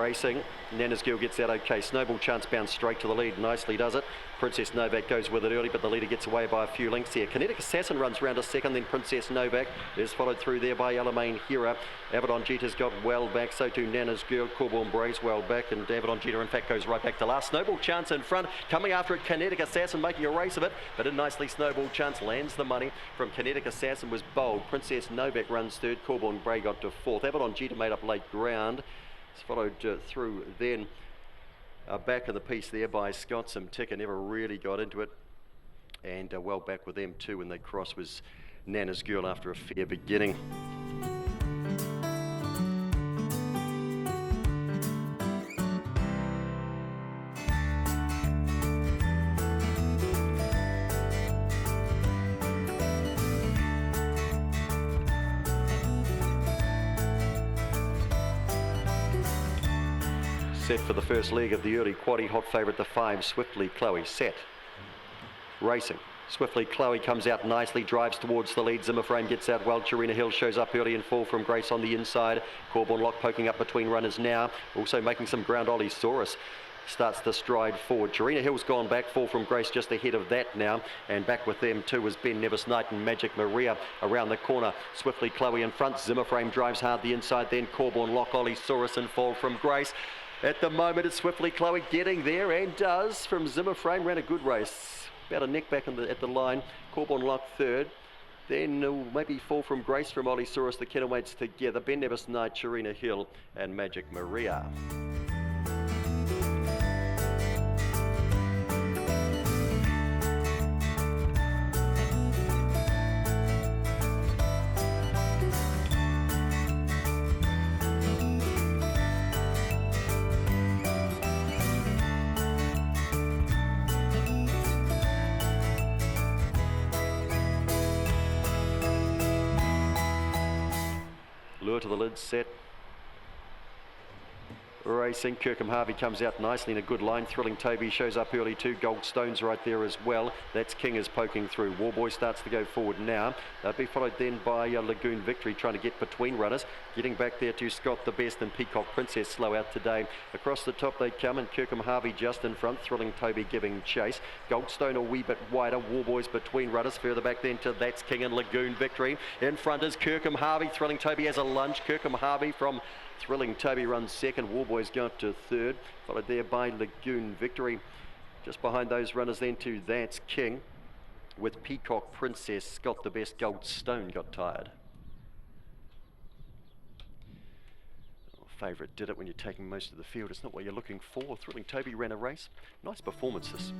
Racing. Nana's Girl gets out okay. Snowball Chance bounds straight to the lead. Nicely does it. Princess Novak goes with it early, but the leader gets away by a few lengths here. Kinetic Assassin runs round a second, then Princess Novak is followed through there by Alamein Hera. Avedon Jeta's got well back, so too Nana's Girl. Corborn Braze well back, and Avedon Jeta in fact goes right back to last. Snowball Chance in front, coming after it Kinetic Assassin making a race of it, but in nicely Snowball Chance lands the money from Kinetic Assassin was bold. Princess Novak runs third, Corborn Braze got to fourth. Avedon Jeta made up late ground. It's followed through then back of the piece there by Scott. Some Ticker never really got into it, and well back with them too when they cross was Nana's Girl after a fair beginning. Set for the first leg of the early quaddie. Hot favourite, the 5, Swiftly Chloe. Set. Racing. Swiftly Chloe comes out nicely, drives towards the lead. Zimmerframe gets out well. Cherina Hill shows up early and Fall from Grace on the inside. Corborn Lock poking up between runners now. Also making some ground. Ollie Saurus starts to stride forward. Cherina Hill's gone back. Fall from Grace just ahead of that now. And back with them too was Ben Nevis Knight and Magic Maria around the corner. Swiftly Chloe in front. Zimmerframe drives hard the inside. Then Corborn Lock, Ollie Saurus and Fall from Grace. At the moment, it's Swiftly Chloe getting there, and does from Zimmerframe. Ran a good race. About a neck back at the line. Corborn Lock third. Then maybe Fall from Grace from Ollie Saurus. The Kennelmates together. Ben Nevis Knight, Cherina Hill, and Magic Maria. Lure to the lid, set. Racing. Kirkham Harvey comes out nicely in a good line. Thrilling Toby shows up early too. Gold Stone's right there as well. That's King is poking through. Warboy starts to go forward now. They'll be followed then by Lagoon Victory trying to get between runners. Getting back there to Scott the Best and Peacock Princess slow out today. Across the top they come, and Kirkham Harvey just in front. Thrilling Toby giving chase. Gold Stone a wee bit wider. Warboy's between runners. Further back then to That's King and Lagoon Victory. In front is Kirkham Harvey. Thrilling Toby has a lunge. Kirkham Harvey from Thrilling Toby runs second. Warboy's going to third, followed there by Lagoon Victory. Just behind those runners then to That's King with Peacock Princess. Scott the Best. Gold Stone got tired. Favourite did it when you're taking most of the field. It's not what you're looking for. Thrilling Toby ran a race. Nice performances.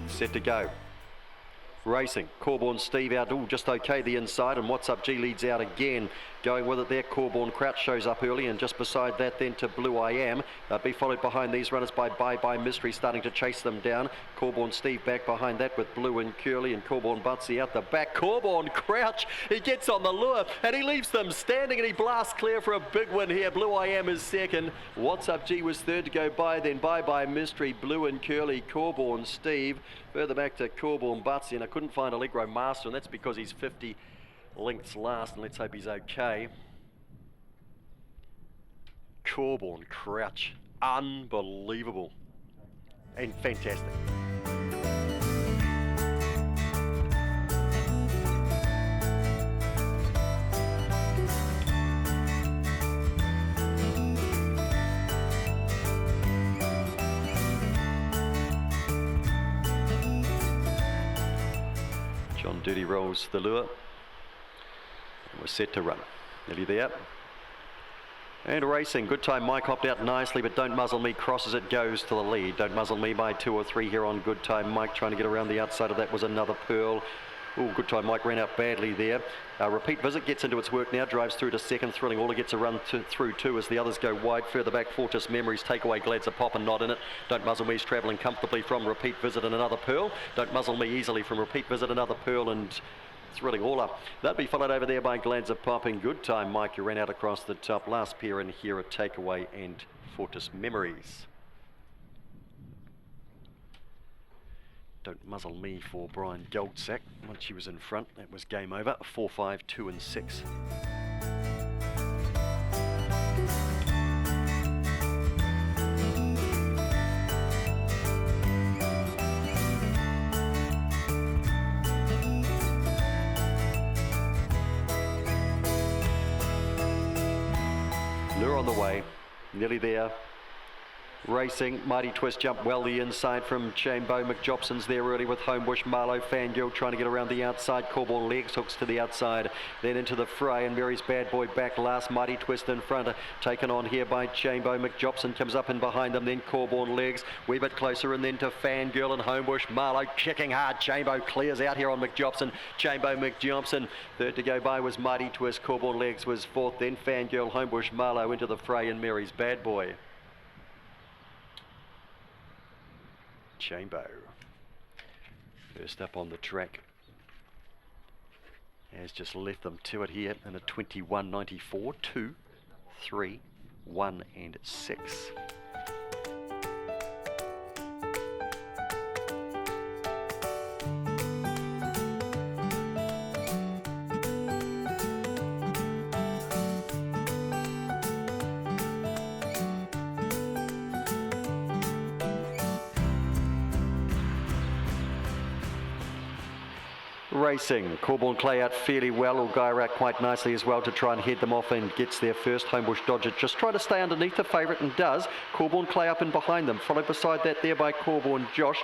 Set to go. Racing. Corborn Steve out, just okay the inside, and What's Up G leads out again. Going with it there, Corborn Crouch shows up early, and just beside that then to Blue I Am. Be followed behind these runners by Bye Bye Mystery starting to chase them down. Corborn Steve back behind that with Blue and Curly, and Corborn Butsy out the back. Corborn Crouch, he gets on the lure and he leaves them standing, and he blasts clear for a big win here. Blue I Am is second. What's Up G was third to go by, then Bye Bye Mystery, Blue and Curly, Corborn Steve. Further back to Corborn Butsy, and I couldn't find Allegro Master, and that's because he's 50 lengths last, and let's hope he's okay. Corborn Crouch, unbelievable and fantastic. John Duty rolls the lure. We're set to run. Nearly there. And racing. Good time. Mike hopped out nicely, but Don't Muzzle Me crosses it, goes to the lead. Don't Muzzle Me by 2 or 3 here on Good Time Mike. Trying to get around the outside of that was Another Pearl. Oh, Good Time Mike ran out badly there. Repeat Visit gets into its work now, drives through to second. Thrilling Order gets a run through too as the others go wide. Further back, Fortis Memories take away Glad's a pop and not in it. Don't Muzzle Me's travelling comfortably from Repeat Visit and Another Pearl. Don't Muzzle Me easily from Repeat Visit, Another Pearl, and thrilling all up. That'd be followed over there by Glanza Popping. Good time, Mike. You ran out across the top. Last pair in here, a Takeaway and Fortis Memories. Don't muzzle me for Brian Goldsack. Once she was in front, that was game over. 4, 5, 2 and 6. Lure on the way, nearly there. Racing, Mighty Twist jumped well the inside from Chambo. McJobson's there early with Homebush. Marlowe, Fangirl trying to get around the outside. Corborn Legs hooks to the outside, then into the fray, and Mary's Bad Boy back last. Mighty Twist in front, taken on here by Chambo. McJobson comes up in behind them, then Corborn Legs, wee bit closer, and then to Fangirl and Homebush. Marlowe kicking hard. Chambo clears out here on McJobson. Chambo, McJobson. Third to go by was Mighty Twist. Corborn Legs was fourth, then Fangirl, Homebush, Marlowe into the fray, and Mary's Bad Boy. Chambo first up on the track has just left them to it here in a 21.94. 2, 3, 1 and 6. Racing, Corborn Clay out fairly well, or Guy out quite nicely as well to try and head them off, and gets there first. Homebush Dodger just try to stay underneath the favourite and does. Corborn Clay up and behind them, followed beside that there by Corborn Josh.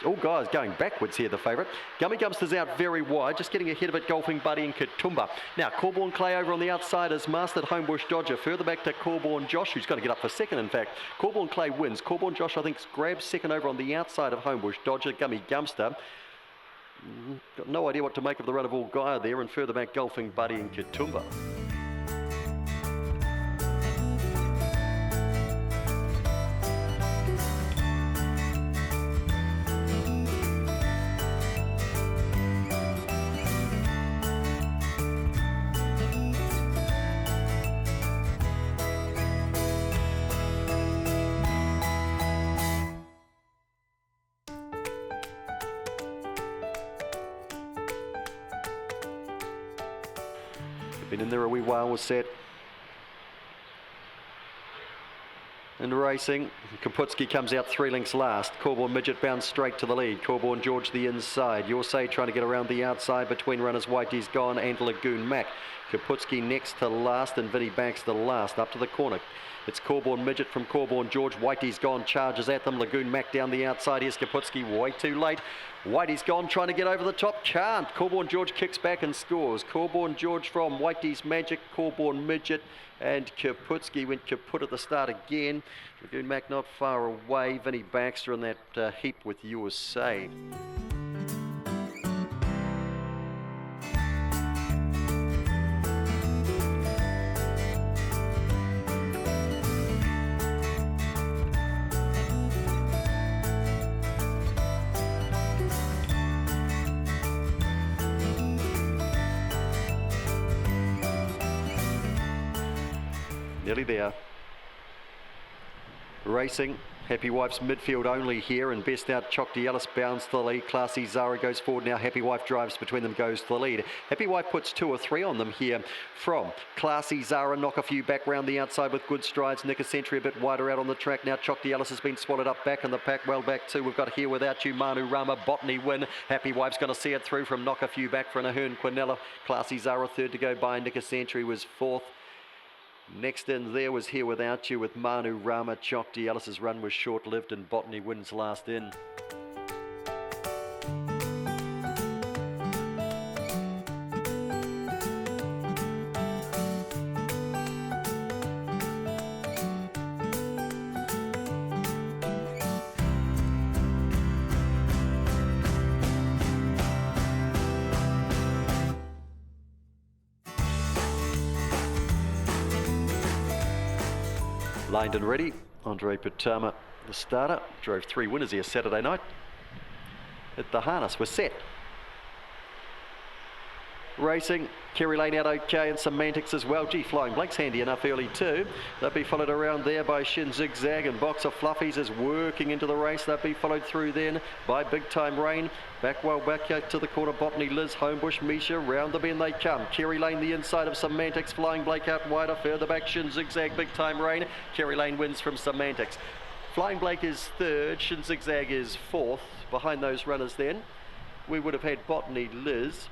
All guys going backwards here, the favourite. Gummy Gumster's out very wide, just getting ahead of it, Golfing Buddy and Katoomba. Now, Corborn Clay over on the outside has mastered Homebush Dodger. Further back to Corborn Josh, who's going to get up for second, in fact. Corborn Clay wins. Corborn Josh, I think, grabs second over on the outside of Homebush Dodger. Gummy Gumster. Got no idea what to make of the run of All Gaia there, and further back Golfing Buddy and Katoomba. Been in there a wee while, was set. And racing, Kaputski comes out 3 lengths last. Corborn Midget bounds straight to the lead. Corborn George the inside. Your Say trying to get around the outside between runners Whitey's Gone and Lagoon Mac. Kaputski next to last and Vinnie Baxter last. Up to the corner. It's Corborn Midget from Corborn George. Whitey's Gone charges at them. Lagoon Mac down the outside. Here's Kaputski way too late. Whitey's Gone trying to get over the top. Can't. Corborn George kicks back and scores. Corborn George from Whitey's Magic. Corborn Midget and Kaputski went kaput at the start again. Lagoon Mac not far away. Vinnie Baxter in that heap with Your Say. Nearly there. Racing, Happy Wife's midfield only here, and best out Chokti Ellis bounds to the lead. Classy Zara goes forward now. Happy Wife drives between them, goes to the lead. Happy Wife puts 2 or 3 on them here from Classy Zara. Knock a few back round the outside with good strides. Nick Century a bit wider out on the track now. Chokti Ellis has been swallowed up back in the pack, well back too. We've got Here Without You, Manu Rama, Botany win. Happy Wife's going to see it through from Knock a Few back for an Ahern Quinella. Classy Zara third to go by. Nick Century was fourth. Next in there was Here Without You with Manu Rama. Chokti Ellis's run was short-lived and Botany wins last in. Lined and ready, Andre Patama, the starter, drove 3 winners here Saturday night. At the harness, we're set. Racing, Kerry Lane out okay, and Semantics as well. Gee, Flying Blake's handy enough early too. They'll be followed around there by Shin Zigzag, and Box of Fluffies is working into the race. They'll be followed through then by Big Time Rain. Back out to the corner, Botany Liz, Homebush, Misha, round the bend they come. Kerry Lane the inside of Semantics, Flying Blake out wider, further back Shin Zigzag, Big Time Rain. Kerry Lane wins from Semantics. Flying Blake is third, Shin Zigzag is fourth. Behind those runners then, we would have had Botany Liz.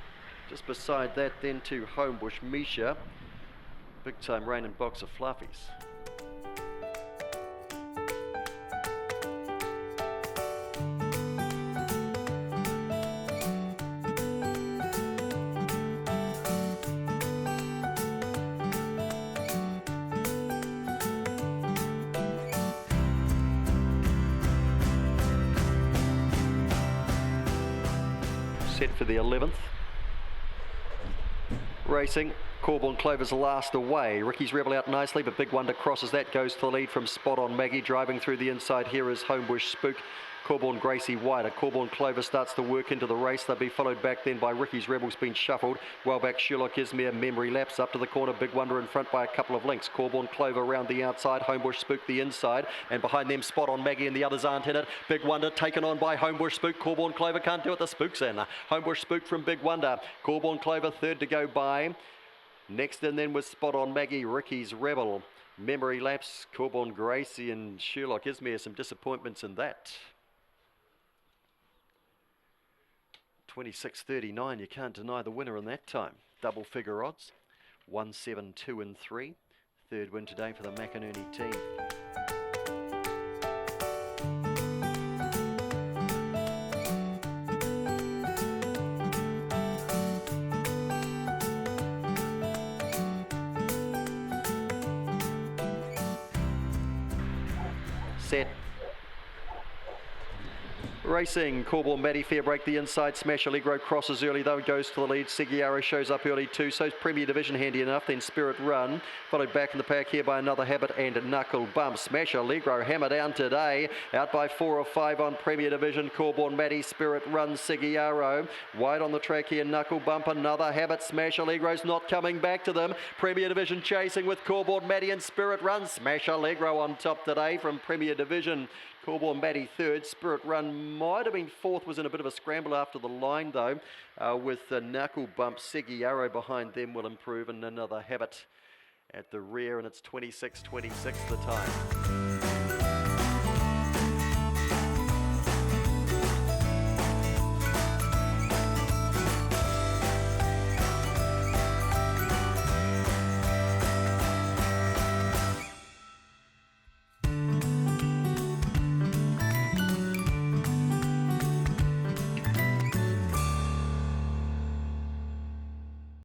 Just beside that then to Homebush, Misha, Big Time Rain and Box of Fluffies. Set for the 11th. Racing, Corborn Clover's last away. Ricky's Rebel out nicely, but Big Wonder crosses that, goes to the lead from Spot On Maggie. Driving through the inside here is Homebush Spook. Corborn Gracie wider. Corborn Clover starts to work into the race. They'll be followed back then by Ricky's Rebel's been shuffled. Well back Sherlock Izmir, Memory Lapse up to the corner. Big Wonder in front by a couple of lengths. Corborn Clover around the outside. Homebush Spook the inside. And behind them Spot On Maggie and the others aren't in it. Big Wonder taken on by Homebush Spook. Corborn Clover can't do it. The Spook's in. Homebush Spook from Big Wonder. Corborn Clover third to go by. Next in then was Spot On Maggie, Ricky's Rebel, Memory Lapse, Corborn Gracie and Sherlock Izmir. Some disappointments in that. 26.39, you can't deny the winner in that time. Double figure odds, 1, 7, 2 and 3. Third win today for the McInerney team. Set. Racing, Corborn Matty, fair break the inside, Smash Allegro crosses early though, goes to the lead. Seguiaro shows up early too, so's Premier Division handy enough, then Spirit Run, followed back in the pack here by Another Habit and Knuckle Bump. Smash Allegro hammer down today, out by 4 or 5 on Premier Division. Corborn Matty, Spirit Run, Seguiaro, wide on the track here, Knuckle Bump, Another Habit. Smash Allegro's not coming back to them. Premier Division chasing with Corborn Matty and Spirit Run. Smash Allegro on top today from Premier Division. Corborn Matty third, Spirit Run might have been fourth, was in a bit of a scramble after the line though, with Knuckle Bump. Seguiaro behind them will improve, and Another Habit at the rear, and it's 26.26 the time.